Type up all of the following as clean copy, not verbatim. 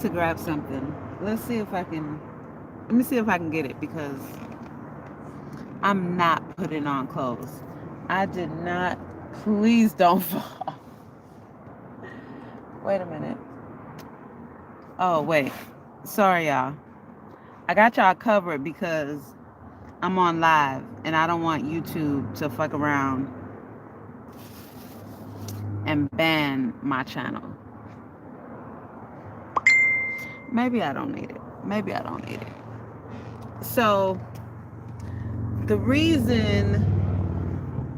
To grab something. Let's see if I can. Let me see if I can get it because I'm not putting on clothes. I did not. Please don't fall. Wait a minute. Oh, wait. Sorry, y'all. I got y'all covered because I'm on live and I don't want YouTube to fuck around and ban my channel. Maybe I don't need it. Maybe I don't need it. So, the reason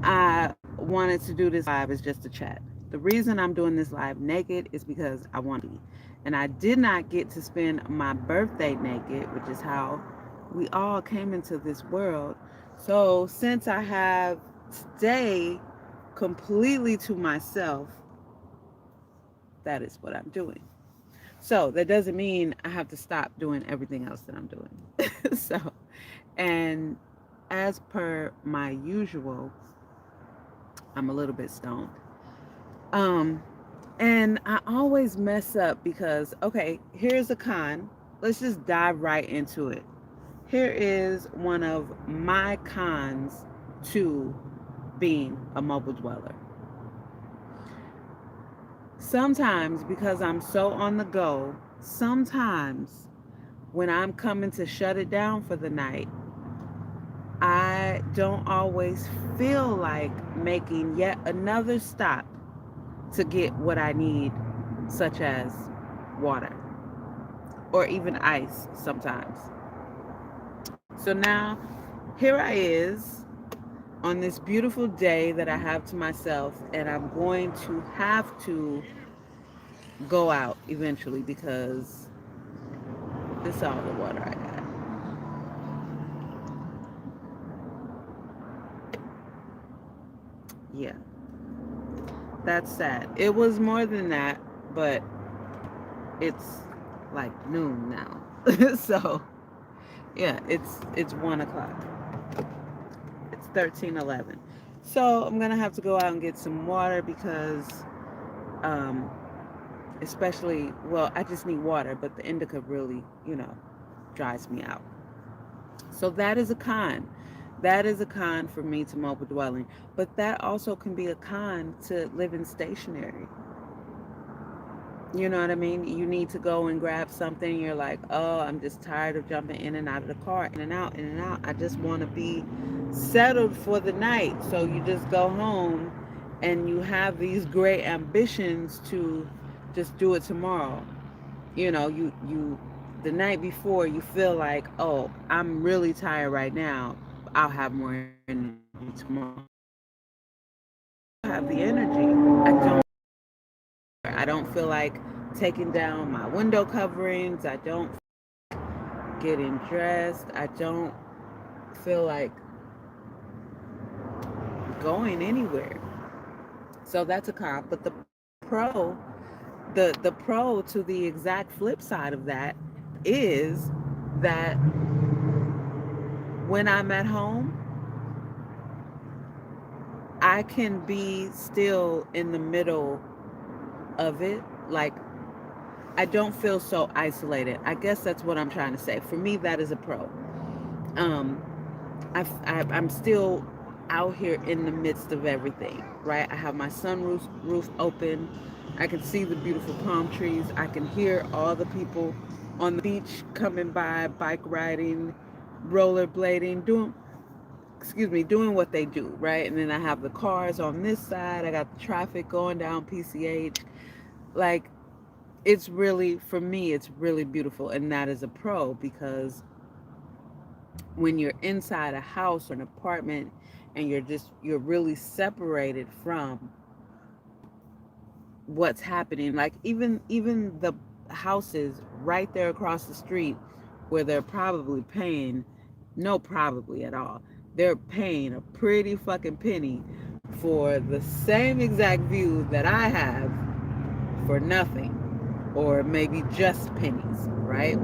I wanted to do this live is just to chat. The reason I'm doing this live naked is because I want to be. And I did not get to spend my birthday naked, which is how we all came into this world. So since I have today completely to myself, that is what I'm doing. So that doesn't mean I have to stop doing everything else that I'm doing. So, and as per my usual, I'm a little bit stoned. Um, and I always mess up because, okay, here's a con. Let's just dive right into it. Here is one of my cons to being a mobile dweller. Sometimes, because I'm so on the go, sometimes when I'm coming to shut it down for the night, I don't always feel like making yet another stop to get what I need, such as water or even ice sometimes. So now here I is on this beautiful day that I have to myself, and I'm going to have to go out eventually because this is all the water I got. Yeah, that's sad. It was more than that, but it's like noon now. So yeah, it's 1 o'clock. It's 13:11. So I'm gonna have to go out and get some water because um especially, well, I just need water, but the indica really, dries me out. So that is a con. That is a con for me to mobile dwelling. But that also can be a con to living stationary. You know what I mean? You need to go and grab something. You're like, oh, I'm just tired of jumping in and out of the car, in and out, in and out. I just want to be settled for the night. So you just go home and you have these great ambitions to just do it tomorrow. You the night before you feel like, oh, I'm really tired right now. I'll have more energy tomorrow. I have the energy. I don't feel like taking down my window coverings. I don't getting dressed. I don't feel like going anywhere. So that's a con. But the pro to the exact flip side of that is that when I'm at home, I can be still in the middle of it. Like, I don't feel so isolated. I guess that's what I'm trying to say. For me, that is a pro. Um, I'm still out here in the midst of everything, right? I have my sunroof roof open. I can see the beautiful palm trees. I can hear all the people on the beach coming by, bike riding, rollerblading, doing what they do, right? And then I have the cars on this side. I got the traffic going down PCH. Like, it's really, for me, it's really beautiful. And that is a pro because when you're inside a house or an apartment and you're really separated from what's happening, like even the houses right there across the street where they're probably paying, no, probably at all, they're paying a pretty fucking penny for the same exact view that I have for nothing, or maybe just pennies, right?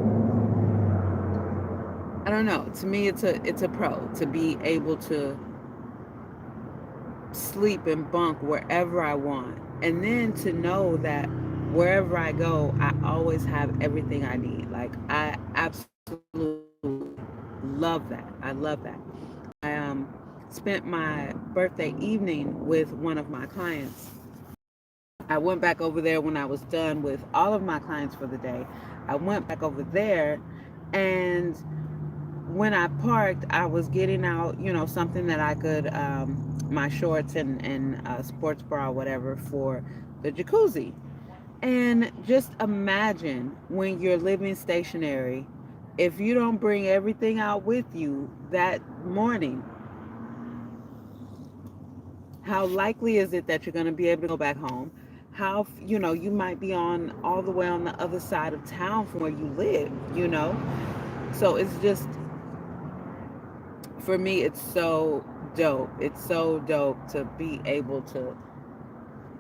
I don't know. To me, it's a pro to be able to sleep and bunk wherever I want, and then to know that wherever I go, I always have everything I need. Like, I absolutely love that. I love that. I spent my birthday evening with one of my clients. I went back over there when I was done with all of my clients for the day. I went back over there, and when I parked, I was getting out, something that I could, my shorts and sports bra, or whatever, for the jacuzzi. And just imagine when you're living stationary, if you don't bring everything out with you that morning, how likely is it that you're going to be able to go back home? How, you might be on all the way on the other side of town from where you live. So it's just, for me, it's so dope. It's so dope to be able to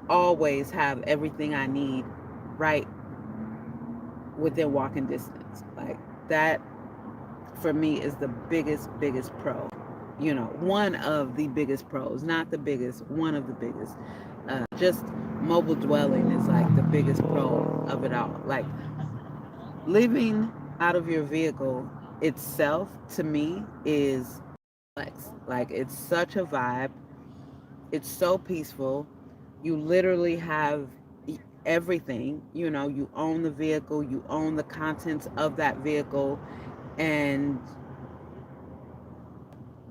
always have everything I need right within walking distance. Like, that for me is the biggest pro. One of the biggest pros, not the biggest, one of the biggest. Just mobile dwelling is like the biggest pro of it all. Like, living out of your vehicle itself, to me, is flex. Like, it's such a vibe. It's so peaceful. You literally have everything. You own the vehicle, you own the contents of that vehicle, and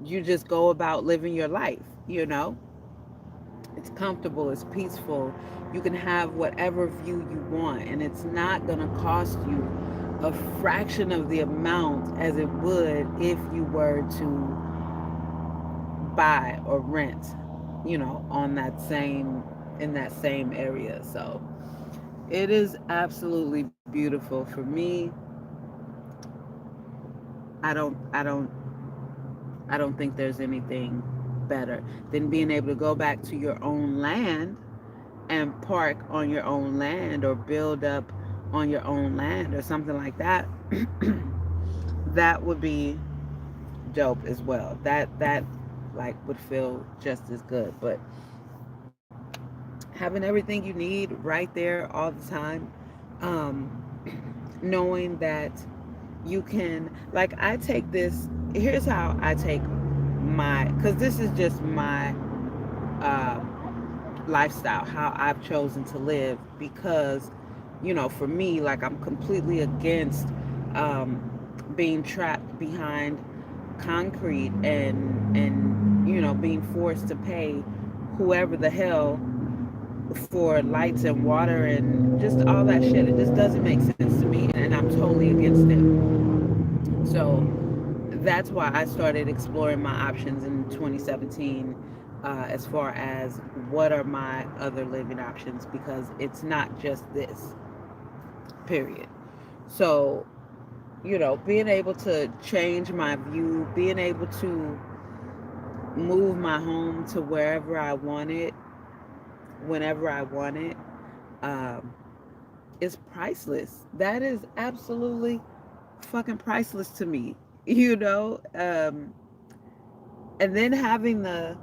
you just go about living your life. It's comfortable, it's peaceful. You can have whatever view you want, and it's not going to cost you a fraction of the amount as it would if you were to buy or rent, on that same in that same area. So it is absolutely beautiful. For me, I don't I don't I don't think there's anything better than being able to go back to your own land and park on your own land, or build up on your own land, or something like that. That would be dope as well. That like would feel just as good. But having everything you need right there all the time, um, knowing that you can, like, I take this. Here's how I take my, because this is just my uh, lifestyle, how I've chosen to live. Because, for me, like, I'm completely against being trapped behind concrete, and being forced to pay whoever the hell for lights and water and just all that shit. It just doesn't make sense to me, and I'm totally against it. So that's why I started exploring my options in 2017, as far as what are my other living options, because it's not just this, period. So, being able to change my view, being able to move my home to wherever I want it, whenever I want it, um, is priceless. That is absolutely fucking priceless to me. And then having the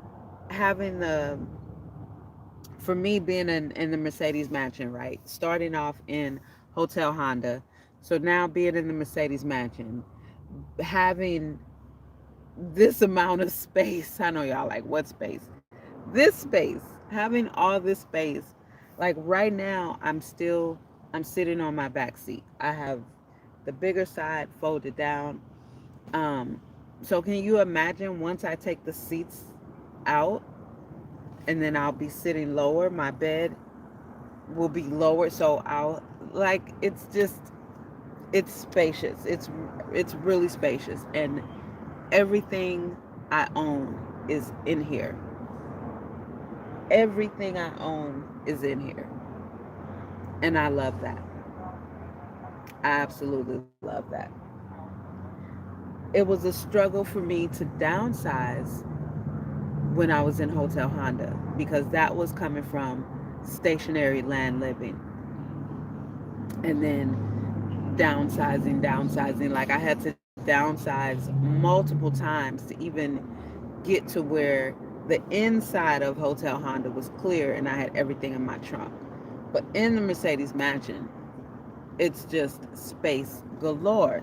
for me, being in the Mercedes mansion, right? Starting off in Hotel Honda, so now being in the Mercedes mansion, having this amount of space. I know y'all like, what space? This space, having all this space. Like, right now, I'm sitting on my back seat. I have the bigger side folded down. Um, so can you imagine, once I take the seats out, and then I'll be sitting lower, my bed will be lower, so I'll, like, it's just, it's spacious. It's really spacious, and everything I own is in here. Everything I own is in here. And I love that. I absolutely love that. It was a struggle for me to downsize when I was in Hotel Honda, because that was coming from stationary land living, and then downsizing. Like, I had to downsize multiple times to even get to where the inside of Hotel Honda was clear and I had everything in my trunk. But in the Mercedes mansion, it's just space galore.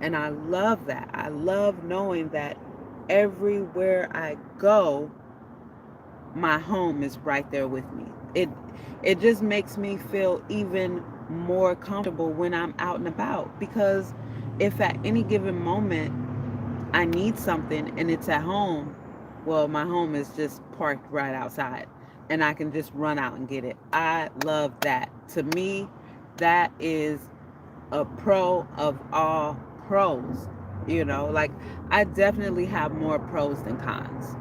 And I love that. I love knowing that everywhere I go, my home is right there with me. It just makes me feel even more comfortable when I'm out and about, because if at any given moment I need something and it's at home, well, my home is just parked right outside and I can just run out and get it. I love that. To me, that is a pro of all pros. Like, I definitely have more pros than cons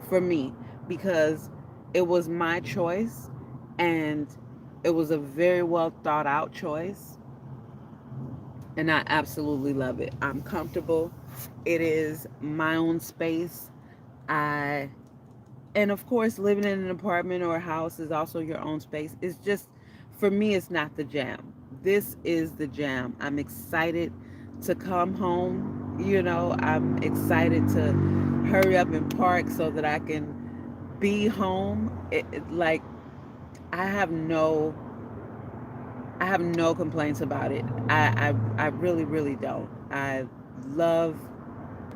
for me, because it was my choice, and it was a very well thought out choice, and I absolutely love it. I'm comfortable. It is my own space. I And of course, living in an apartment or a house is also your own space. It's just, for me, it's not the jam. This is the jam. I'm excited to come home. I'm excited to hurry up and park so that I can be home. Like, I have no, I have no complaints about it. I really, really don't. I love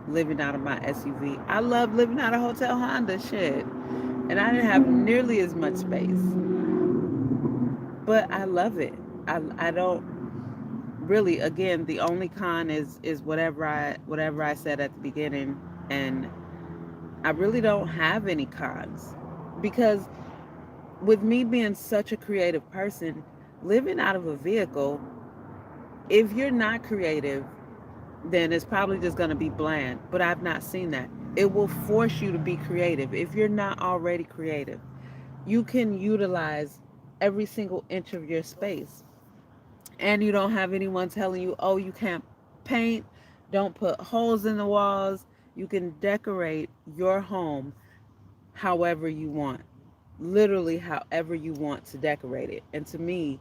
living out of my SUV. I love living out of Hotel Honda shit. And I didn't have nearly as much space, but I love it. I don't really. Again, the only con is whatever I said at the beginning, and I really don't have any cons, because with me being such a creative person, living out of a vehicle, if you're not creative, then it's probably just going to be bland. But I've not seen that. It will force you to be creative if you're not already creative. You can utilize every single inch of your space, and you don't have anyone telling you, oh, you can't paint, don't put holes in the walls. You can decorate your home however you want, literally however you want to decorate it. And to me,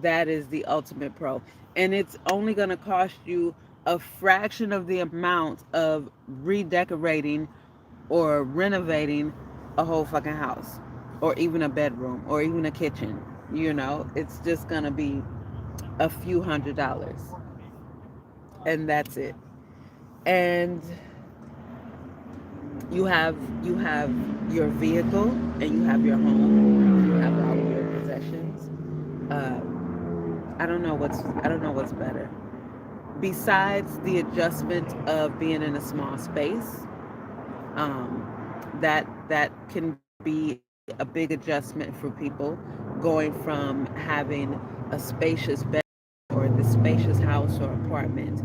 that is the ultimate pro. And it's only going to cost you a fraction of the amount of redecorating or renovating a whole fucking house, or even a bedroom, or even a kitchen. It's just gonna be a few $100s, and that's it. And you have your vehicle, and you have your home, you have all of your possessions. uh, I don't know what's better, besides the adjustment of being in a small space. That can be a big adjustment for people, going from having a spacious bed, or the spacious house or apartment,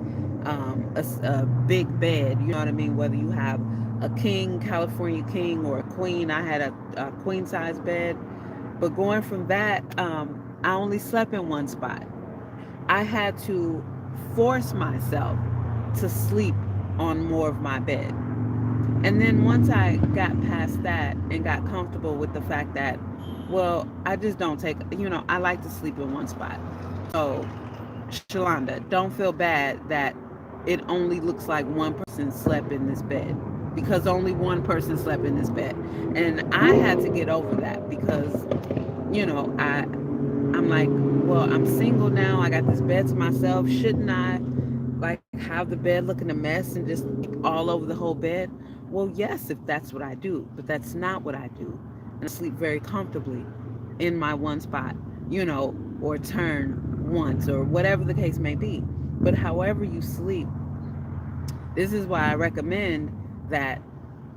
a big bed. You know what I mean? Whether you have a king, California king, or a queen. I had a queen size bed, but going from that, I only slept in one spot. I had to force myself to sleep on more of my bed. And then once I got past that and got comfortable with the fact that, well, I just don't I like to sleep in one spot. So, Shalonda, don't feel bad that it only looks like one person slept in this bed, because only one person slept in this bed. And I had to get over that, because, I'm like, well, I'm single now. I got this bed to myself. Shouldn't I, like, have the bed looking a mess and just all over the whole bed? Well, yes, if that's what I do, but that's not what I do. And I sleep very comfortably in my one spot, or turn once, or whatever the case may be. But however you sleep, this is why I recommend that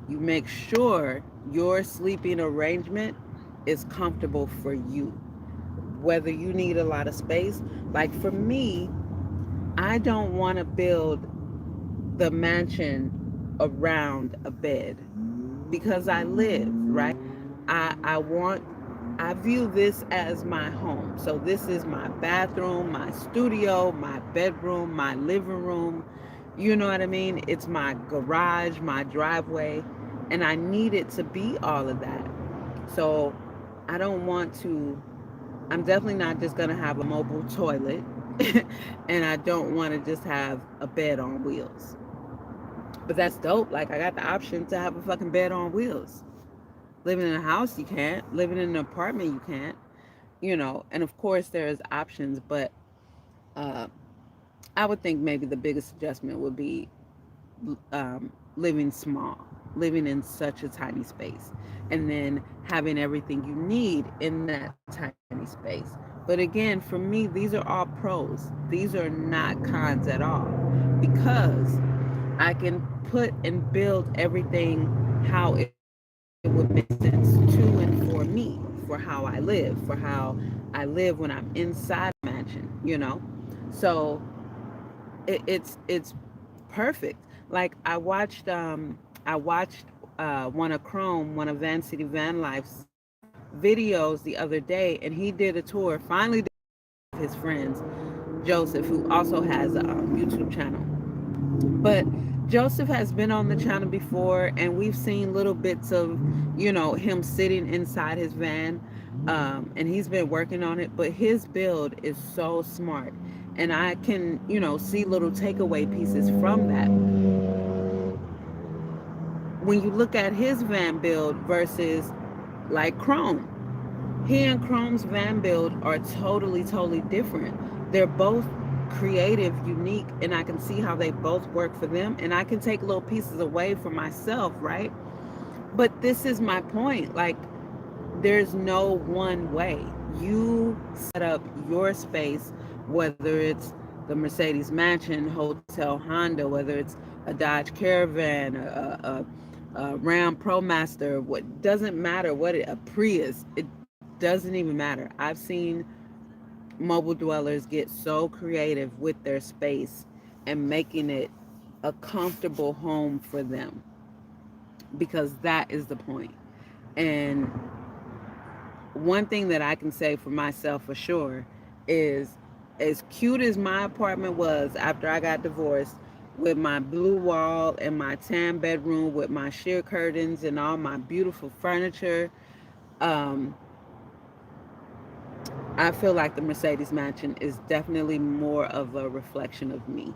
you make sure your sleeping arrangement is comfortable for you. Whether you need a lot of space, like for me, I don't want to build the mansion around a bed, because I live, right? I view this as my home. So this is my bathroom, my studio, my bedroom, my living room. You know what I mean? It's my garage, my driveway, and I need it to be all of that. So I don't want to, I'm definitely not just going to have a mobile toilet, and I don't want to just have a bed on wheels. But that's dope. Like, I got the option to have a fucking bed on wheels. Living in a house, you can't. Living in an apartment, you can't. And of course, there's options, but uh, I would think maybe the biggest adjustment would be living small, living in such a tiny space, and then having everything you need in that tiny space. But again, for me, these are all pros. These are not cons at all because I can put and build everything how it would make sense to and for me, for how I live, for how I live when I'm inside a mansion. So it's perfect. Like I watched one of Van City Van Life's videos the other day, and he did a tour. Finally, did his friends, Joseph, who also has a YouTube channel. But Joseph has been on the channel before, and we've seen little bits of, him sitting inside his van, and he's been working on it. But his build is so smart, and I can, see little takeaway pieces from that. When you look at his van build versus like Chrome, he and Chrome's van build are totally, totally different. They're both creative, unique, and I can see how they both work for them. And I can take little pieces away for myself, right? But this is my point. Like, there's no one way. You set up your space, whether it's the Mercedes Mansion, Hotel Honda, whether it's a Dodge Caravan, a Ram ProMaster, what doesn't matter a Prius, it doesn't even matter. I've seen mobile dwellers get so creative with their space and making it a comfortable home for them, because that is the point. And one thing that I can say for myself for sure is, as cute as my apartment was after I got divorced, with my blue wall and my tan bedroom with my sheer curtains and all my beautiful furniture, um, I feel like the Mercedes Mansion is definitely more of a reflection of me.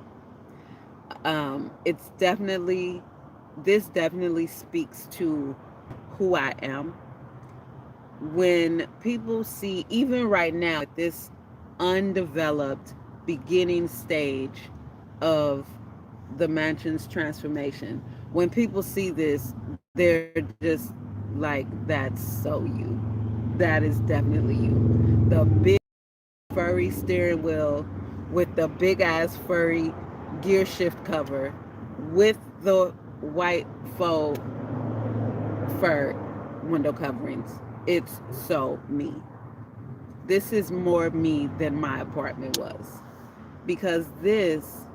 It's definitely, this definitely speaks to who I am. When people see, even right now at this undeveloped beginning stage of the mansion's transformation, when people see this, they're just like, that's so you. That is definitely you. The big furry steering wheel with the big ass furry gear shift cover with the white faux fur window coverings. It's so me. This is more me than my apartment was. Because this,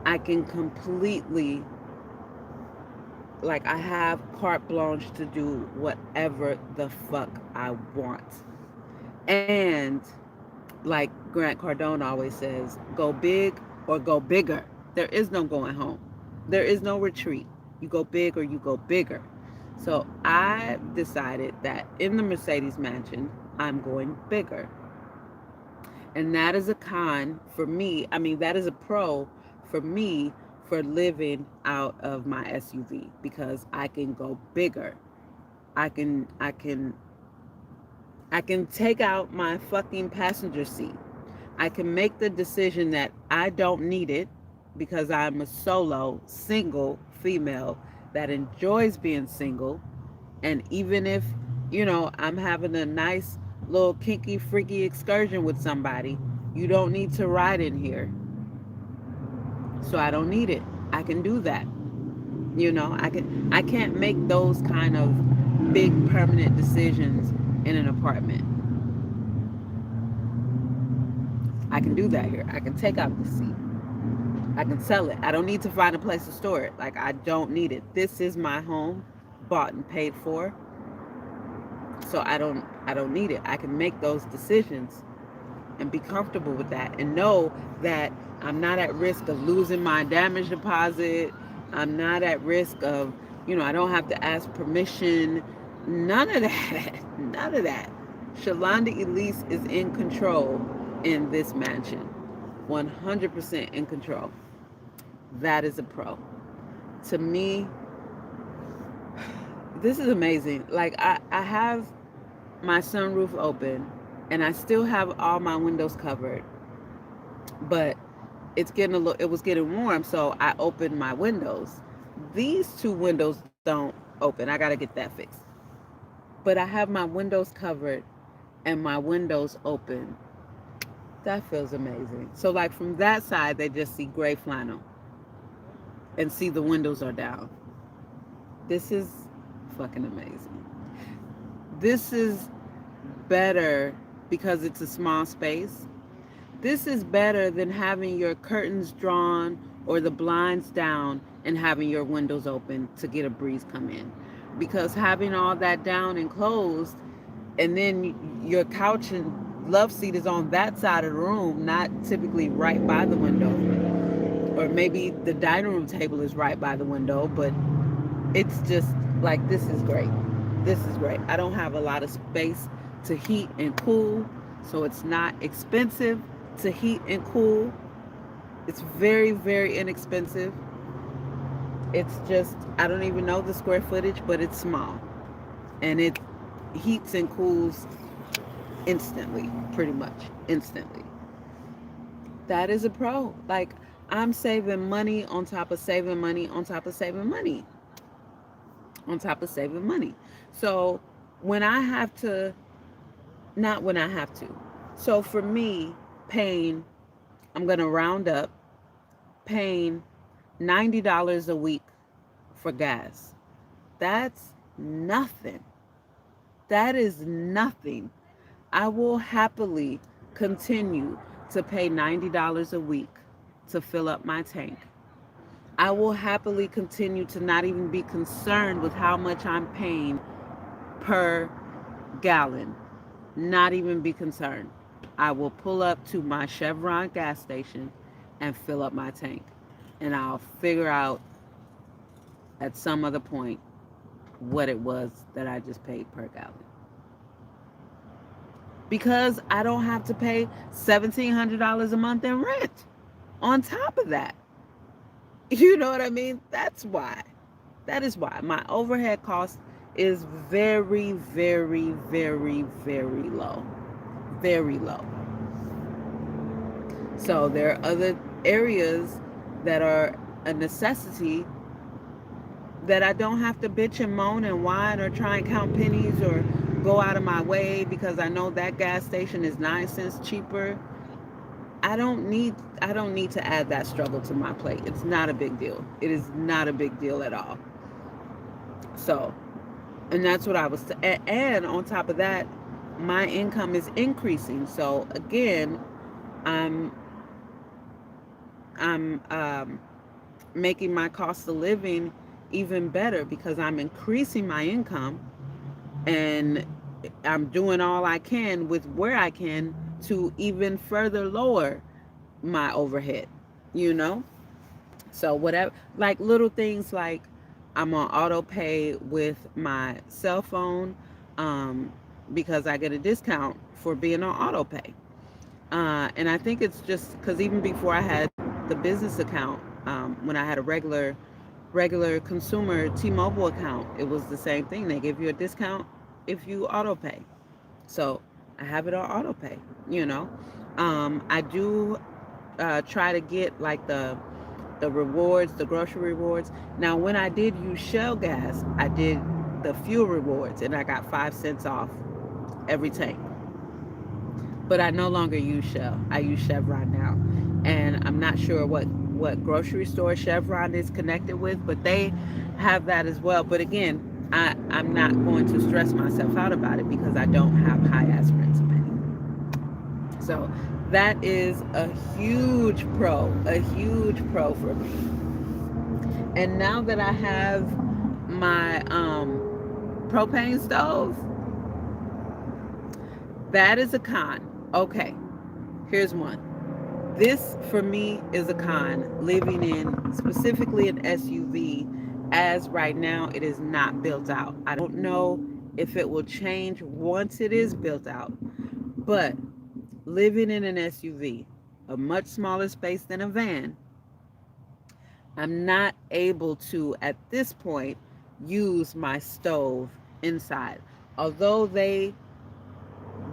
I can completely, like, I have carte blanche to do whatever the fuck I want. And like Grant Cardone always says, go big or go bigger. There is no going home. There is no retreat. You go big or you go bigger. So I decided that in the Mercedes Mansion, I'm going bigger. And that is a con for me. I mean, that is a pro for me for living out of my SUV, because I can go bigger. I can I can I can take out my fucking passenger seat. I can make the decision that I don't need it, because I'm a solo, single female that enjoys being single. And even if, I'm having a nice little kinky, freaky excursion with somebody, you don't need to ride in here. So I don't need it. I can do that. I can't make those kind of big permanent decisions in an apartment. I can do that here. I can take out the seat. I can sell it. I don't need to find a place to store it. Like, I don't need it. This is my home, bought and paid for. So I don't need it. I can make those decisions and be comfortable with that, and know that I'm not at risk of losing my damage deposit. I'm not at risk of, I don't have to ask permission. None of that. None of that. Shalonda Elise is in control in this mansion. 100% in control. That is a pro. To me, This is amazing. Like I have my sunroof open and I still have all my windows covered, but it was getting warm, so I opened my windows. These two windows don't open. I got to get that fixed. But I have my windows covered and my windows open. That feels amazing. So like from that side they just see gray flannel and see the windows are down. This is fucking amazing. This is better because it's a small space. This is better than having your curtains drawn or the blinds down and having your windows open to get a breeze come in. Because having all that down and closed, and then your couch and love seat is on that side of the room, not typically right by the window. Or maybe the dining room table is right by the window, but it's just like, this is great. This is great. I don't have a lot of space to heat and cool, so it's not expensive to heat and cool. It's very, very inexpensive. It's just, I don't even know the square footage, but it's small. And it heats and cools instantly, pretty much instantly. That is a pro. Like, I'm saving money on top of saving money on top of saving money on top of saving money. So when I have to, not when I have to. So for me, paying, I'm going to round up, paying $90 a week for gas. That's nothing. That is nothing. I will happily continue to pay $90 a week to fill up my tank. I will happily continue to not even be concerned with how much I'm paying per gallon. Not even be concerned. I will pull up to my Chevron gas station and fill up my tank. And I'll figure out at some other point what it was that I just paid per gallon. Because I don't have to pay $1,700 a month in rent on top of that. You know what I mean? That's why. That is why my overhead cost is very, very, very, very low. Very low. So there are other areas that are a necessity that I don't have to bitch and moan and whine or try and count pennies or go out of my way because I know that gas station is 9 cents cheaper. I don't need to add that struggle to my plate. It's not a big deal. It is not a big deal at all. So, and that's what I was and on top of that, my income is increasing. So again, I'm I'm making my cost of living even better because I'm increasing my income and I'm doing all I can with where I can to even further lower my overhead, you know? So whatever, like little things like I'm on auto pay with my cell phone because I get a discount for being on auto pay. And I think it's just because even before I had the business account, when I had a regular consumer T-Mobile account, it was the same thing. They give you a discount if you auto pay. So I have it on auto pay, you know. I do try to get like the rewards, the grocery rewards. Now, when I did use Shell gas, I did the fuel rewards and I got 5 cents off every tank. But I no longer use Shell. I use Chevron now. And I'm not sure what grocery store Chevron is connected with, but they have that as well. But again, I'm not going to stress myself out about it because I don't have high ass rent to pay. So that is a huge pro for me. And now that I have my propane stove, that is a con. Okay, here's one. This for me is a con, living in specifically an SUV, as right now it is not built out. I don't know if it will change once it is built out, but living in an SUV, a much smaller space than a van, I'm not able to at this point use my stove inside. Although they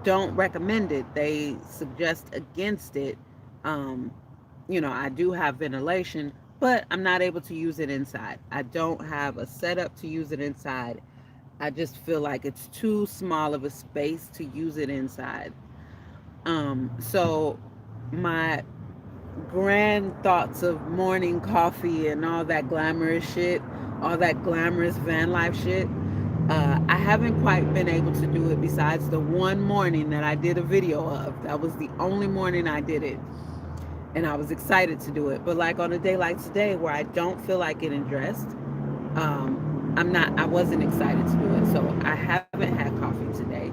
don't recommend it, they suggest against it. Um, I do have ventilation, but I'm not able to use it inside. I don't have a setup to use it inside. I just feel like it's too small of a space to use it inside. So my grand thoughts of morning coffee and all that glamorous shit, all that glamorous van life shit, I haven't quite been able to do it besides the one morning that I did a video of. That was the only morning I did it. And I was excited to do it. But like on a day like today where I don't feel like getting dressed, I wasn't excited to do it. So I haven't had coffee today.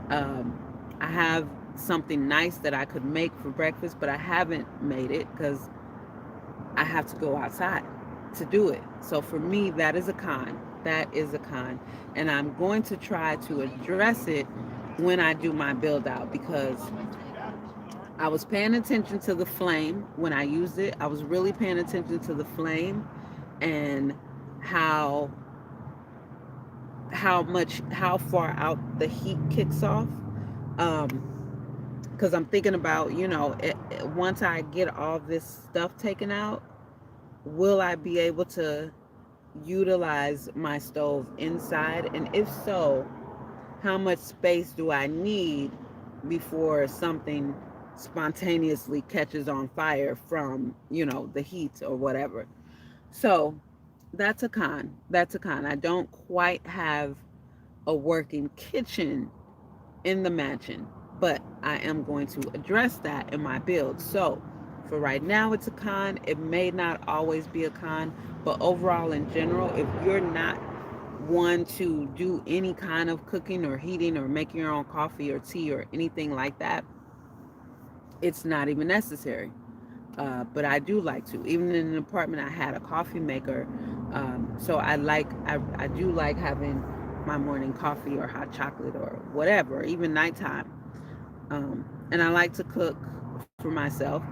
I have something nice that I could make for breakfast, but I haven't made it because I have to go outside to do it. So for me, that is a con. That is a con. And I'm going to try to address it when I do my build out, because I was paying attention to the flame when I used it. I was really paying attention to the flame and how how far out the heat kicks off. Because I'm thinking about, once I get all this stuff taken out, will I be able to utilize my stove inside? And if so, how much space do I need before something spontaneously catches on fire from, the heat or whatever? So that's a con. That's a con. I don't quite have a working kitchen in the mansion, but I am going to address that in my build. So for right now, it's a con. It may not always be a con, but overall, in general, if you're not one to do any kind of cooking or heating or making your own coffee or tea or anything like that, it's not even necessary. But I do like to. Even in an apartment, I had a coffee maker. So I do like having my morning coffee or hot chocolate or whatever, even nighttime. And I like to cook for myself.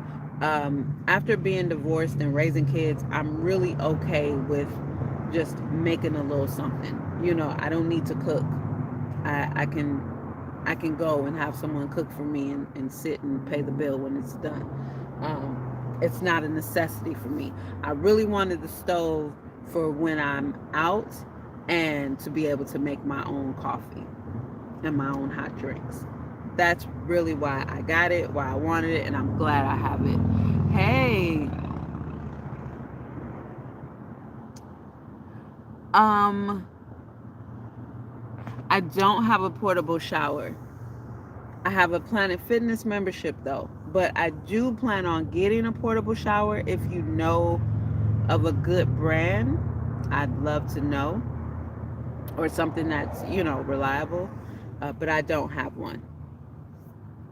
After being divorced and raising kids, I'm really okay with just making a little something. I don't need to cook. I can go and have someone cook for me and sit and pay the bill when it's done. It's not a necessity for me. I really wanted the stove for when I'm out and to be able to make my own coffee and my own hot drinks. That's really why I got it, why I wanted it, and I'm glad I have it. Hey, I don't have a portable shower. I have a Planet Fitness membership though, but I do plan on getting a portable shower. If you know of a good brand, I'd love to know, or something that's, reliable. But I don't have one.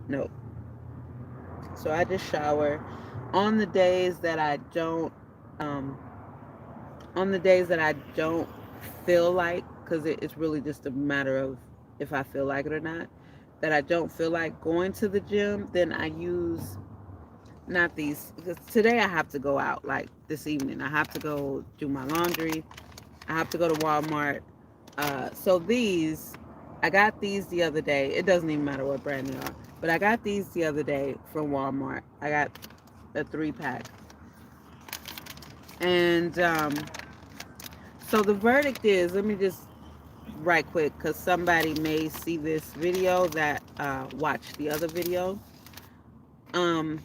Nope. So I just shower on the days that I don't, um, on the days that I don't feel like, because it's really just a matter of if I feel like it or not, that I don't feel like going to the gym, then I use not these, because today I have to go out, like this evening. I have to go do my laundry. I have to go to Walmart. So these, I got these the other day. It doesn't even matter what brand they are, but I got these the other day from Walmart. I got a 3-pack. And so the verdict is, let me just right quick, because somebody may see this video that watched the other video. Um,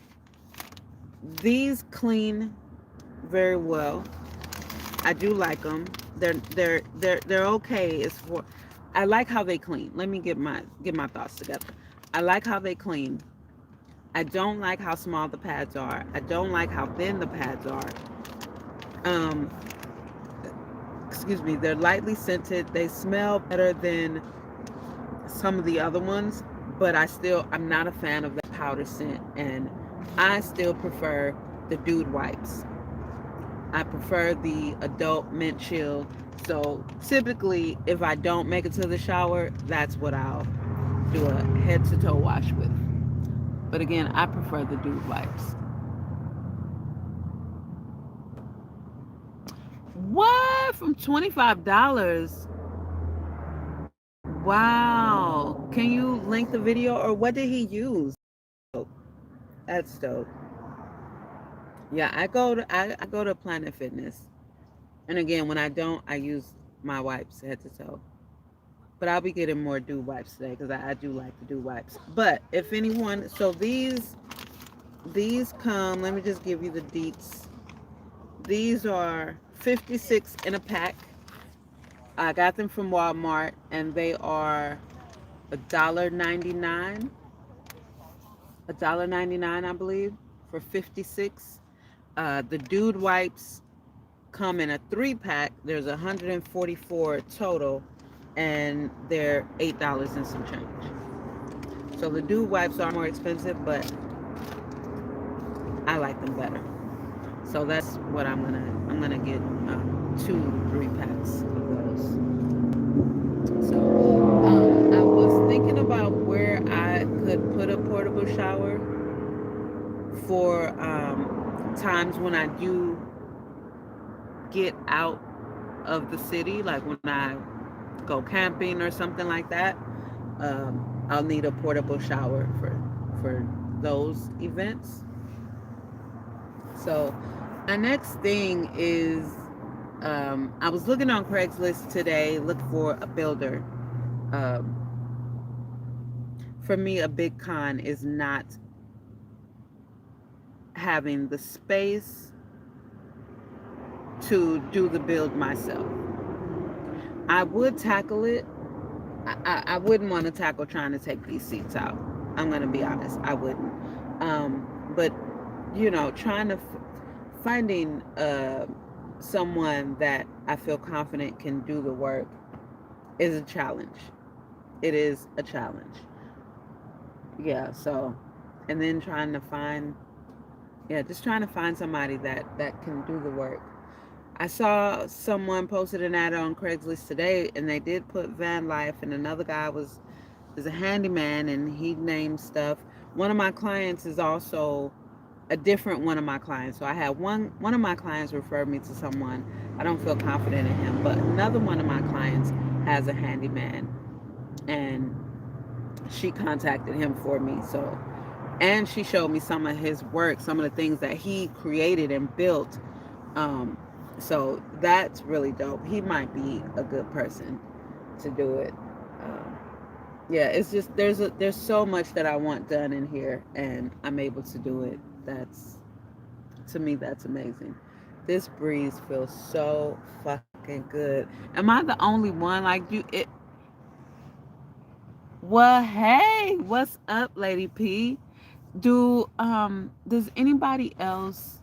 these clean very well. I do like them. They're okay. I like how they clean. Let me get my thoughts together. I like how they clean. I don't like how small the pads are. I don't like how thin the pads are. Um, excuse me. They're lightly scented. They smell better than some of the other ones, but I'm not a fan of the powder scent, and I still prefer the dude wipes. I prefer the adult mint chill. So typically, if I don't make it to the shower, that's what I'll do a head to toe wash with. But again, I prefer the dude wipes. What? went from $25. Wow. Can you link the video or what did he use? Oh, that's dope. Yeah, I go to Planet Fitness. And again, when I don't, I use my wipes head to toe. But I'll be getting more dew wipes today because I do like the dew wipes. But if anyone, so these come, let me just give you the deets. These are 56 in a pack. I got them from Walmart and they are $1.99. $1.99, I believe, for 56. The dude wipes come in a 3 pack. There's 144 total, and they're $8 and some change. So the dude wipes are more expensive, but I like them better. So that's what I'm gonna get 2 3 packs of those. So I was thinking about where I could put a portable shower for times when I do get out of the city, like when I go camping or something like that. I'll need a portable shower for those events. So my next thing is I was looking on Craigslist today, look for a builder. Um, for me, a big con is not having the space to do the build myself. I would tackle it. I wouldn't want to tackle trying to take these seats out. I'm going to be honest. I wouldn't. But, trying to finding someone that I feel confident can do the work is a challenge. It is a challenge. Yeah. So, and then just trying to find somebody that can do the work. I saw someone posted an ad on Craigslist today, and they did put van life, and another guy is a handyman, and he named stuff. One of my clients is also a different one of my clients. So I had one of my clients refer me to someone. I don't feel confident in him, but another one of my clients has a handyman, and she contacted him for me. So, and she showed me some of his work, some of the things that he created and built. Um, so that's really dope. He might be a good person to do it. Um, yeah, it's just there's so much that I want done in here, and I'm able to do it. That's To me, that's amazing. This breeze feels so fucking good. Am I the only one? Like you, it. Well, hey, what's up, Lady P? Does anybody else?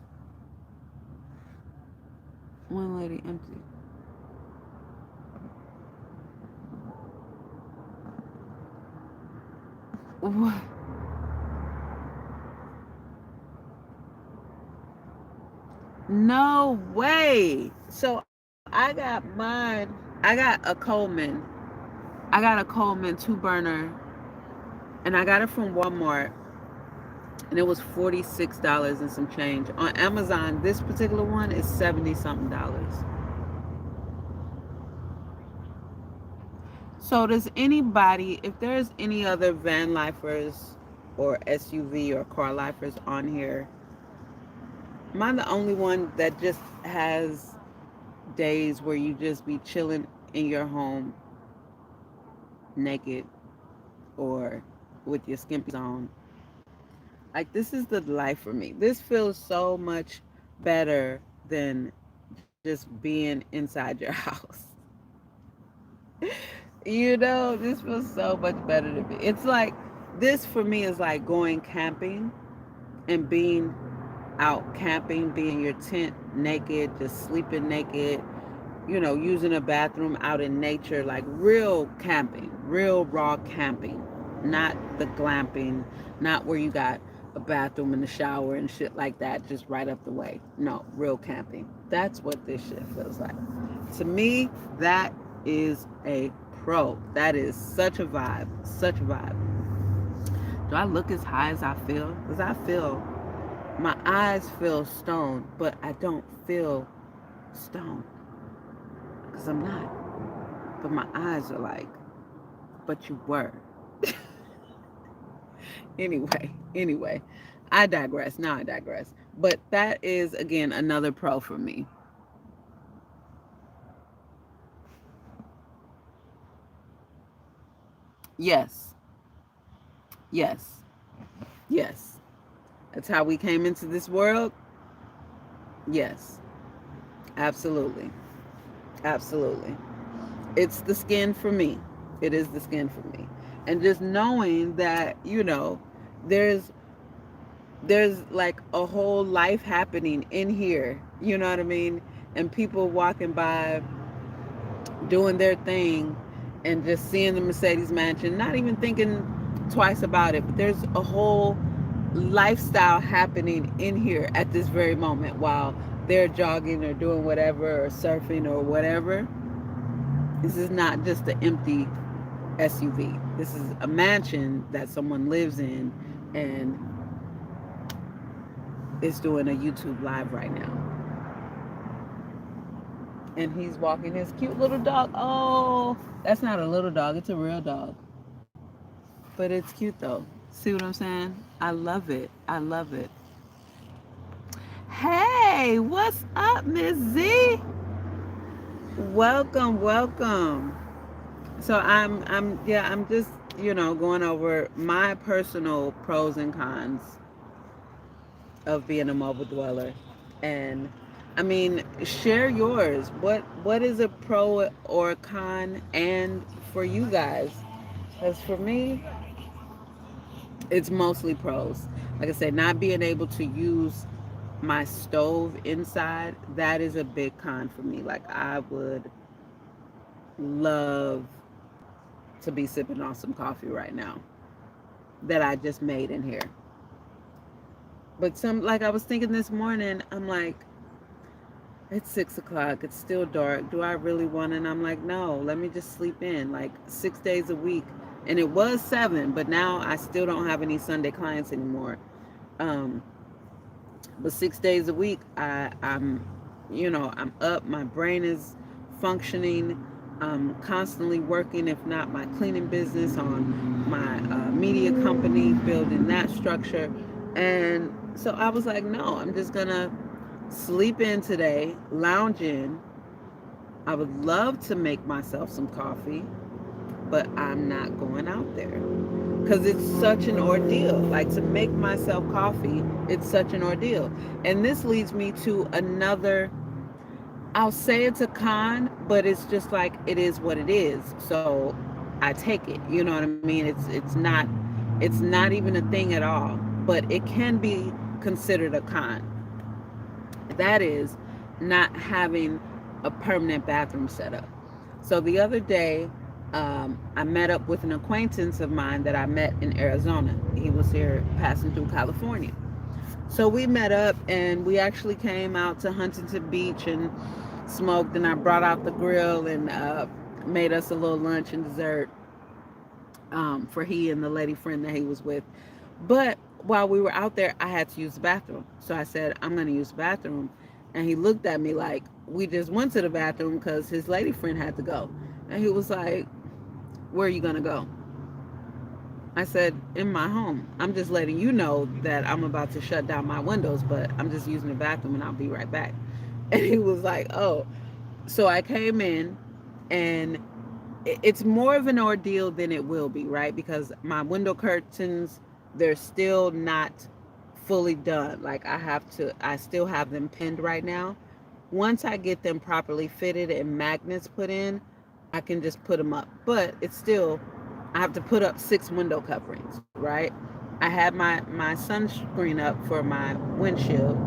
One lady empty. What? No way. So I got mine. I got a Coleman. I got a Coleman 2 burner, and I got it from Walmart, and it was $46 and some change. On Amazon, this particular one is 70 something dollars. So does anybody, if there's any other van lifers or SUV or car lifers on here, am I the only one that just has days where you just be chilling in your home naked or with your skimpies on? Like, this is the life for me. This feels so much better than just being inside your house. This feels so much better to me. It's like, this for me is like going camping and being out camping, being in your tent naked, just sleeping naked, using a bathroom out in nature, like real camping, real raw camping, not the glamping, not where you got a bathroom and a shower and shit like that just right up the way. No, real camping. That's what this shit feels like. To me, that is a pro. That is such a vibe. Such a vibe. Do I look as high as I feel? Because my eyes feel stoned, but I don't feel stoned. because I'm not. But my eyes are like, but you were. Anyway, I digress. Now I digress. But that is, again, another pro for me. Yes, yes, yes. That's how we came into this world. Yes, absolutely. Absolutely. It's the skin for me. It is the skin for me. And just knowing that, there's there's like a whole life happening in here, you know what I mean? And people walking by doing their thing and just seeing the Mercedes mansion, not even thinking twice about it, but there's a whole lifestyle happening in here at this very moment while they're jogging or doing whatever or surfing or whatever. This is not just an empty SUV. This is a mansion that someone lives in and is doing a YouTube live right now. And he's walking his cute little dog. Oh, that's not a little dog, it's a real dog. But it's cute though. See what I'm saying? I love it. I love it. Hey, what's up, Miss Z? Welcome, welcome. So I'm just, going over my personal pros and cons of being a mobile dweller. And I mean, share yours. What is a pro or con and for you guys? As for me, it's mostly pros. Like I said, not being able to use my stove inside, that is a big con for me. Like I would love to be sipping on some coffee right now that I just made in here. But like I was thinking this morning, I'm like, it's 6 o'clock. It's still dark. Do I really want it? And I'm like, no, let me just sleep in like 6 days a week. And it was 7, but now I still don't have any Sunday clients anymore. Um, but 6 days a week, I'm up. My brain is functioning. I'm constantly working, if not my cleaning business, on my media company, building that structure. And so I was like, no, I'm just gonna sleep in today, lounge in. I would love to make myself some coffee, but I'm not going out there because it's such an ordeal. Like to make myself coffee, it's such an ordeal. And this leads me to another, I'll say it's a con, but it's just like it is what it is. So I take it. You know what I mean? It's not even a thing at all, but it can be considered a con. That is not having a permanent bathroom set up. So the other day, I met up with an acquaintance of mine that I met in Arizona. He was here passing through California. So we met up and we actually came out to Huntington Beach and smoked. And I brought out the grill and made us a little lunch and dessert for he and the lady friend that he was with. But while we were out there, I had to use the bathroom. So I said, I'm going to use the bathroom. And he looked at me like, we just went to the bathroom because his lady friend had to go. And he was like, where are you going to go? I said, in my home. I'm just letting you know that I'm about to shut down my windows, but I'm just using the bathroom and I'll be right back. And he was like, oh. So I came in and it's more of an ordeal than it will be, right? Because my window curtains, they're still not fully done. Like I still have them pinned right now. Once I get them properly fitted and magnets put in, I can just put them up. But it's still, I have to put up 6 window coverings, right? I had my sunscreen up for my windshield.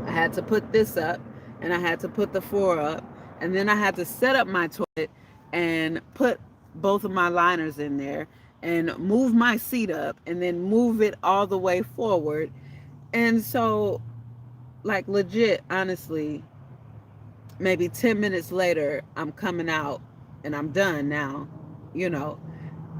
I had to put this up, and I had to put the 4 up, and then I had to set up my toilet and put both of my liners in there and move my seat up and then move it all the way forward. And so, like, legit, honestly, maybe 10 minutes later, I'm coming out and I'm done now, you know.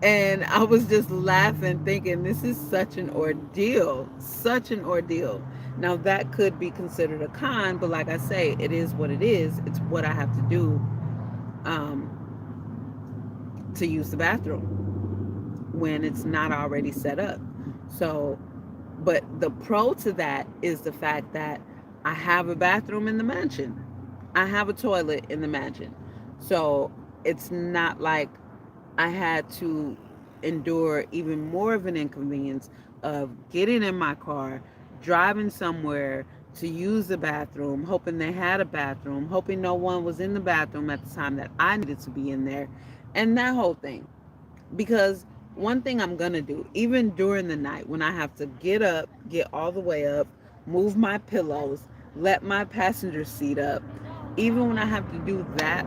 And I was just laughing, thinking, this is such an ordeal, such an ordeal. Now that could be considered a con, but like I say, it is what it is. It's what I have to do um, to use the bathroom when it's not already set up. So, but the pro to that is the fact that I have a bathroom in the mansion. I have a toilet in the mansion. So it's not like I had to endure even more of an inconvenience of getting in my car, driving somewhere to use the bathroom, hoping they had a bathroom, hoping no one was in the bathroom at the time that I needed to be in there, and that whole thing. Because one thing I'm going to do, even during the night when I have to get up, get all the way up, move my pillows, let my passenger seat up, even when I have to do that,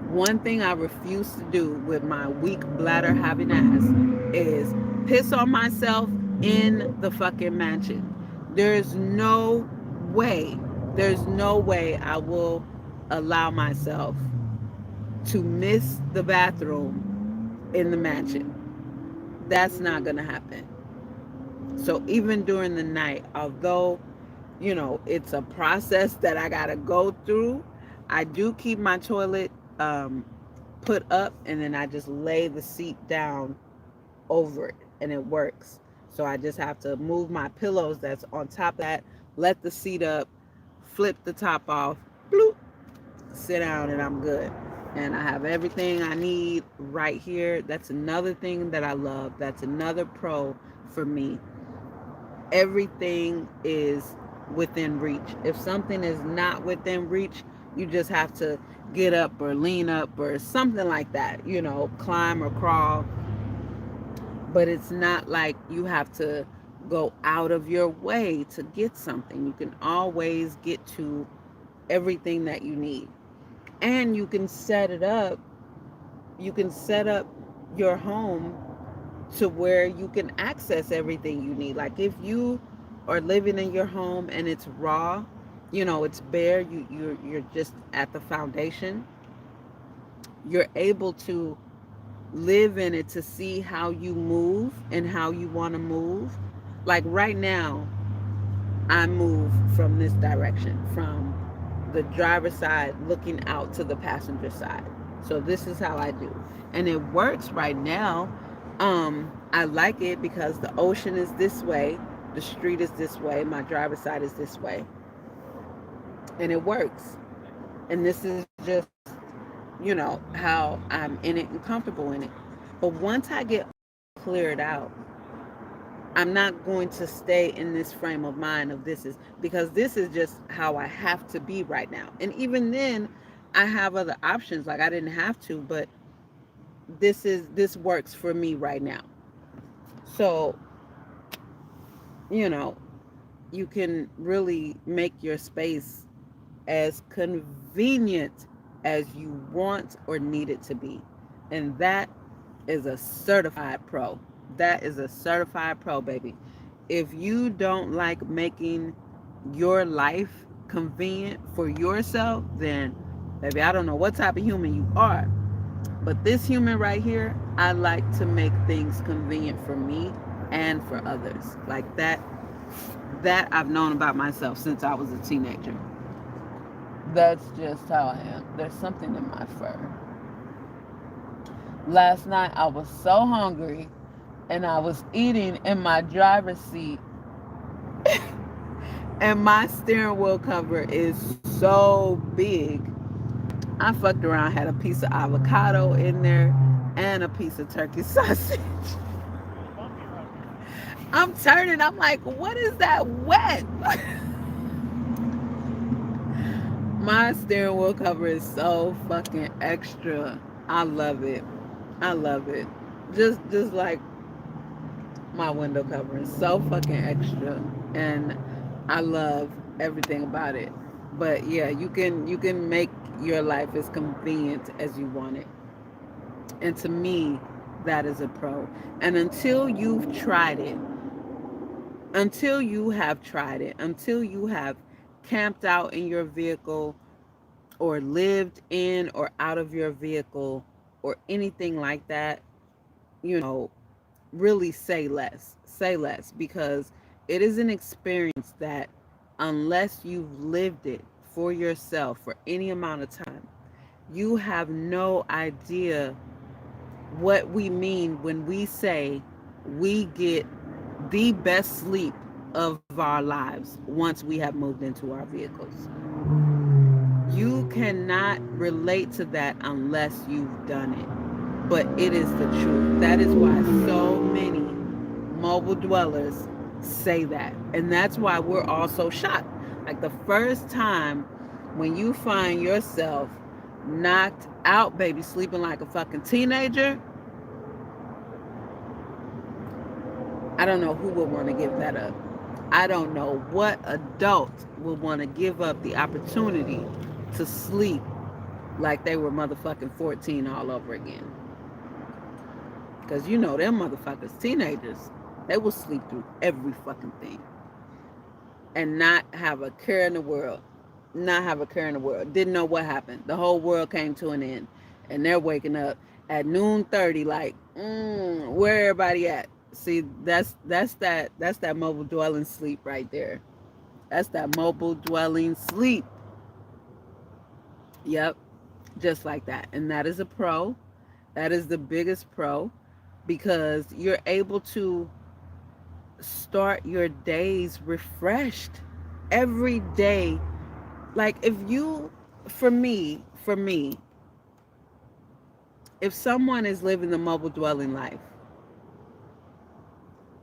one thing I refuse to do with my weak bladder having ass is piss on myself in the fucking mansion. There's no way, there's no way I will allow myself to miss the bathroom in the mansion. That's not going to happen. So even during the night, although, it's a process that I got to go through, I do keep my toilet put up, and then I just lay the seat down over it, and it works. So I just have to move my pillows that's on top of that, let the seat up, flip the top off, bloop, sit down, and I'm good. And I have everything I need right here. That's another thing that I love. That's another pro for me. Everything is within reach. If something is not within reach, you just have to get up or lean up or something like that, climb or crawl. But it's not like you have to go out of your way to get something. You can always get to everything that you need. And you can set it up. You can set up your home to where you can access everything you need. Like if you are living in your home and it's raw, it's bare, you're just at the foundation, you're able to live in it to see how you move and how you want to move. Like right now, I move from this direction, from the driver's side looking out to the passenger side. So this is how I do. And it works right now. I like it because the ocean is this way, the street is this way, my driver's side is this way. And it works. And this is just, how I'm in it and comfortable in it. But once I get cleared out, I'm not going to stay in this frame of mind of this is because this is just how I have to be right now. And even then, I have other options. Like I didn't have to, but this works for me right now. So, you know, you can really make your space as convenient as you want or need it to be. And that is a certified pro. That is a certified pro, baby. If you don't like making your life convenient for yourself, then, baby, I don't know what type of human you are. But this human right here, I like to make things convenient for me and for others. Like that I've known about myself since I was a teenager. That's just how I am. There's something in my fur. Last night I was so hungry and I was eating in my driver's seat and my steering wheel cover is so big. I fucked around, had a piece of avocado in there and a piece of turkey sausage. I'm turning, I'm like, what is that wet? My steering wheel cover is so fucking extra. I love it. I love it. Just like my window cover is so fucking extra, and I love everything about it. But yeah, you can make your life as convenient as you want it. And to me, that is a pro. And until you have tried it, until you have camped out in your vehicle or lived in or out of your vehicle or anything like that, you know, really say less. Say less because It is an experience that, unless you've lived it for yourself for any amount of time, you have no idea what we mean when we say we get the best sleep of our lives once we have moved into our vehicles. You cannot relate to that unless you've done it. But it is the truth. That is why so many mobile dwellers say that. And that's why we're all so shocked. Like the first time when you find yourself knocked out, baby, sleeping like a fucking teenager, I don't know who would want to give that up. I don't know what adult would want to give up the opportunity to sleep like they were motherfucking 14 all over again. Because you know them motherfuckers, teenagers, they will sleep through every fucking thing and not have a care in the world. Not have a care in the world. Didn't know what happened. The whole world came to an end. And they're waking up at noon 30 like, where everybody at? See, that's that mobile dwelling sleep right there. That's that mobile dwelling sleep. Yep, just like that. And that is a pro. That is the biggest pro because you're able to start your days refreshed every day. Like if you, for me, if someone is living the mobile dwelling life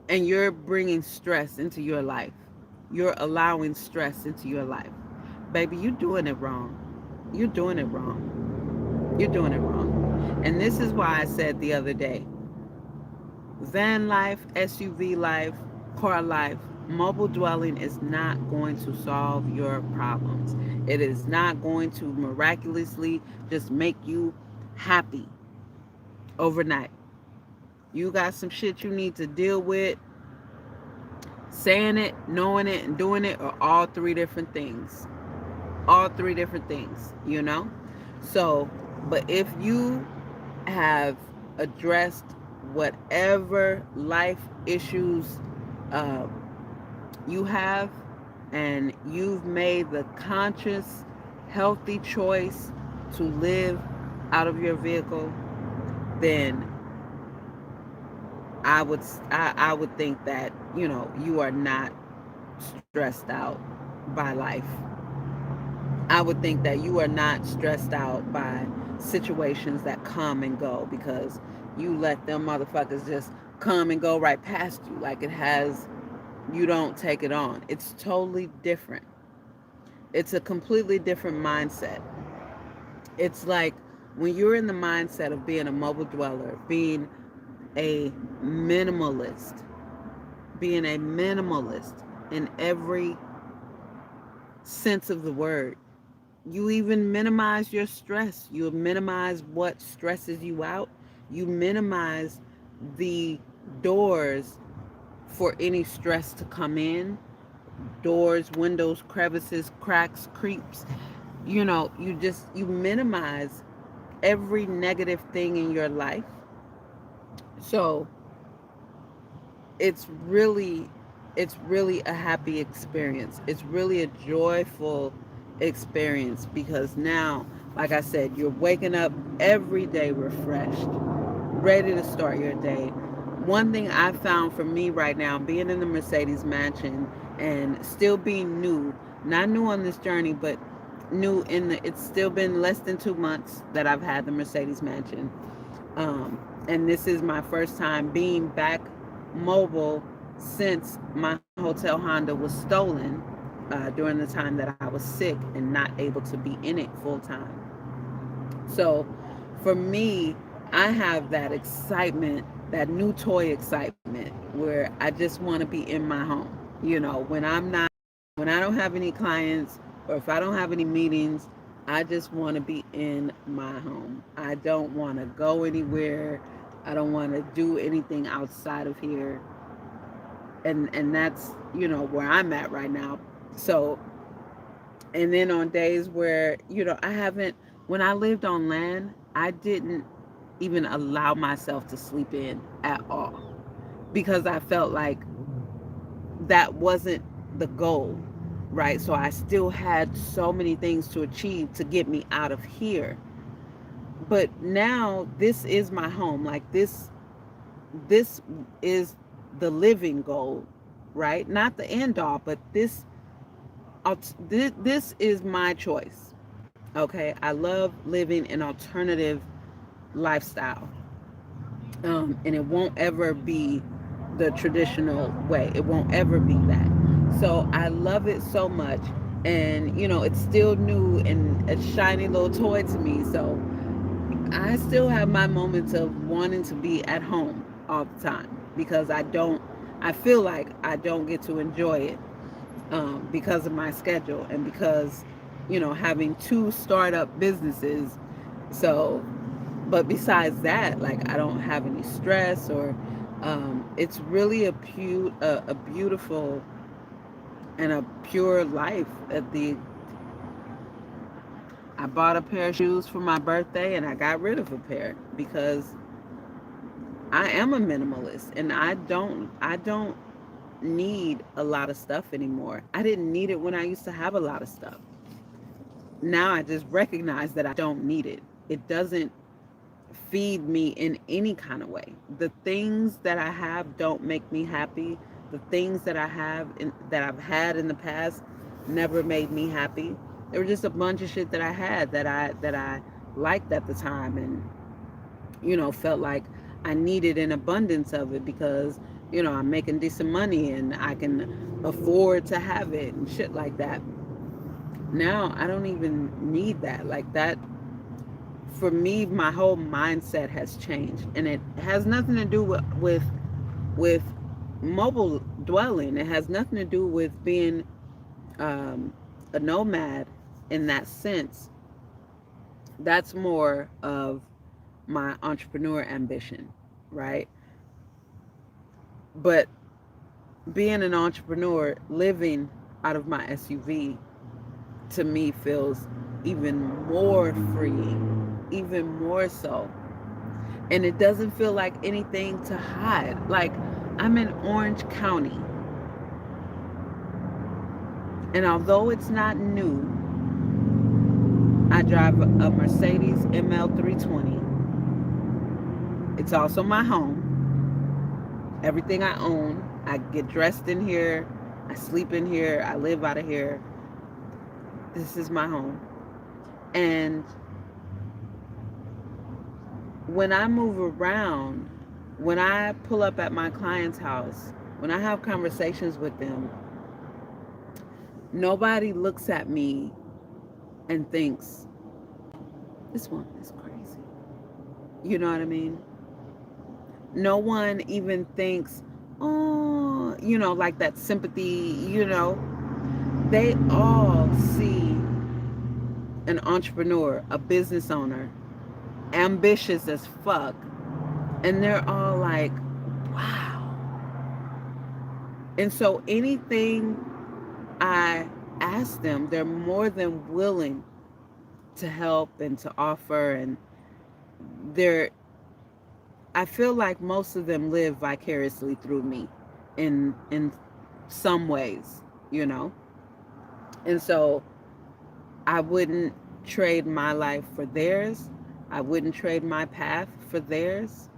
and you're bringing stress into your life, you're allowing stress into your life, baby, you're doing it wrong. You're doing it wrong. You're doing it wrong. And this is why I said the other day, van life, SUV life, car life, mobile dwelling is not going to solve your problems. It is not going to miraculously just make you happy overnight. You got some shit you need to deal with. Saying it, knowing it, and doing it are all three different things. All three different things, you know? So, but if you have addressed whatever life issues uh, you have, and you've made the conscious, healthy choice to live out of your vehicle, then I would think that you are not stressed out by life. I would think that you are not stressed out by situations that come and go because you let them motherfuckers just come and go right past you like it has. You don't take it on. It's totally different. It's a completely different mindset. It's like when you're in the mindset of being a mobile dweller, a minimalist, being a minimalist in every sense of the word. You even minimize your stress. You minimize what stresses you out. You minimize the doors for any stress to come in. Doors, windows, crevices, cracks, creeps. You minimize every negative thing in your life. So it's really a happy experience. It's really a joyful experience because now, like I said, you're waking up every day refreshed, ready to start your day. One thing I found for me right now, being in the Mercedes mansion and still being new, not new on this journey, but new it's still been less than 2 months that I've had the Mercedes mansion. And this is my first time being back mobile since my hotel Honda was stolen during the time that I was sick and not able to be in it full time. So for me, I have that excitement, that new toy excitement where I just want to be in my home. When I don't have any clients or if I don't have any meetings, I just want to be in my home. I don't want to go anywhere. I don't want to do anything outside of here. And that's, where I'm at right now. So, and then on days where, I haven't, when I lived on land, I didn't even allow myself to sleep in at all because I felt like that wasn't the goal, right? So I still had so many things to achieve to get me out of here. But now this is my home. Like this is the living goal, right? Not the end all, but this is my choice. Okay, I love living an alternative lifestyle, and it won't ever be the traditional way. It won't ever be that. So I love it so much, and it's still new and a shiny little toy to me. So I still have my moments of wanting to be at home all the time because I feel like I don't get to enjoy it, because of my schedule and because, having two startup businesses. So, but besides that, like, I don't have any stress or, it's really a beautiful and a pure life. I bought a pair of shoes for my birthday and I got rid of a pair because I am a minimalist and I don't need a lot of stuff anymore. I didn't need it when I used to have a lot of stuff. Now I just recognize that I don't need it. It doesn't feed me in any kind of way. The things that I have don't make me happy. The things that that I've had in the past never made me happy. There were just a bunch of shit that I had that I liked at the time, and felt like I needed an abundance of it because I'm making decent money and I can afford to have it and shit like that. Now I don't even need that. Like that, for me, my whole mindset has changed, and it has nothing to do with mobile dwelling. It has nothing to do with being, a nomad in that sense. That's more of my entrepreneur ambition, right? But being an entrepreneur, living out of my SUV, to me feels even more freeing, even more so. And it doesn't feel like anything to hide. Like, I'm in Orange County, and although it's not new, I drive a Mercedes ML 320. It's also my home. Everything I own. I get dressed in here. I sleep in here. I live out of here. This is my home. And when I move around, when I pull up at my client's house, when I have conversations with them, nobody looks at me and thinks, this woman is crazy. You know what I mean? No one even thinks, oh, like that sympathy. They all see an entrepreneur, a business owner, ambitious as fuck, and they're all like, wow. And so anything I ask them, they're more than willing to help and to offer. And they're I feel like most of them live vicariously through me in some ways, you know? And so I wouldn't trade my life for theirs. I wouldn't trade my path for theirs.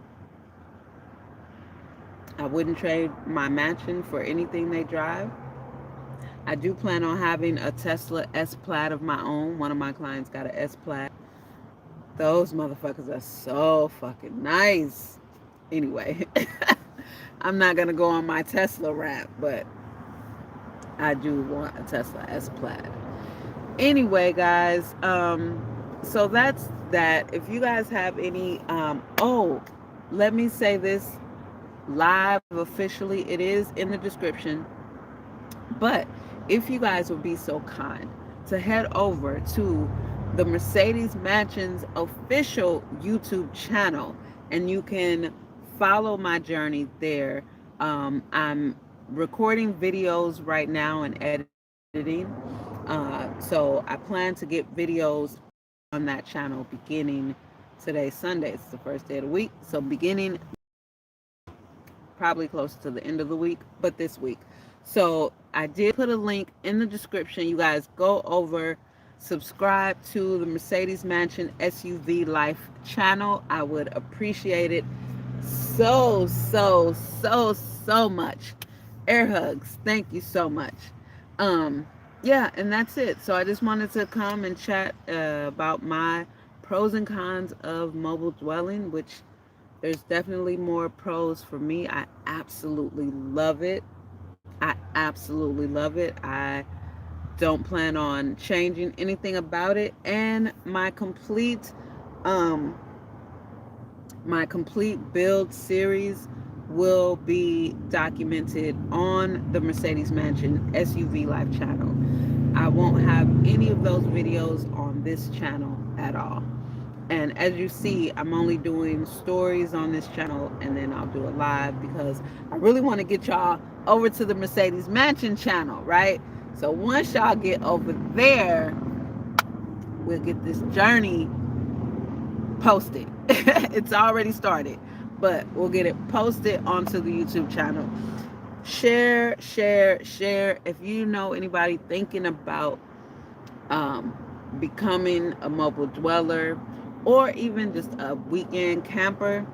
I wouldn't trade my mansion for anything they drive. I do plan on having a Tesla S Plaid of my own. One of my clients got an S Plaid. Those motherfuckers are so fucking nice. Anyway, I'm not gonna go on my Tesla rant, but I do want a Tesla S Plaid. Anyway, guys, so that's that. If you guys have any, let me say this live officially. It is in the description. But if you guys would be so kind to head over to the Mercedes Mansions official YouTube channel, and you can follow my journey there. I'm recording videos right now and editing. So I plan to get videos on that channel beginning today, Sunday. It's the first day of the week. So beginning probably close to the end of the week, but this week. So I did put a link in the description. You guys go over, subscribe to the Mercedes Mansion SUV Life channel. I would appreciate it so much. Air hugs. Thank you so much. Um, yeah, and that's it. So I just wanted to come and chat about my pros and cons of mobile dwelling, which there's definitely more pros for me. I absolutely love it. I absolutely love it. I don't plan on changing anything about it. And um my complete build series will be documented on the Mercedes Mansion SUV Life channel. I won't have any of those videos on this channel at all. And as you see, I'm only doing stories on this channel and then I'll do a live because I really want to get y'all over to the Mercedes Mansion channel, right? So once y'all get over there, we'll get this journey posted. It's already started, but we'll get it posted onto the YouTube channel. Share, share, share. If you know anybody thinking about um, becoming a mobile dweller or even just a weekend camper,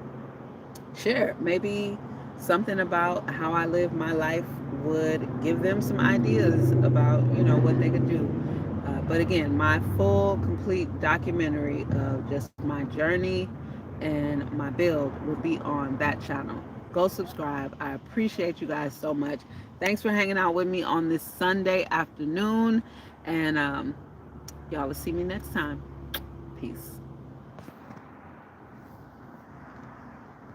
share. Maybe something about how I live my life would give them some ideas about, what they could do. But again, my full, complete documentary of just my journey and my build will be on that channel. Go subscribe. I appreciate you guys so much. Thanks for hanging out with me on this Sunday afternoon. And y'all will see me next time. Peace.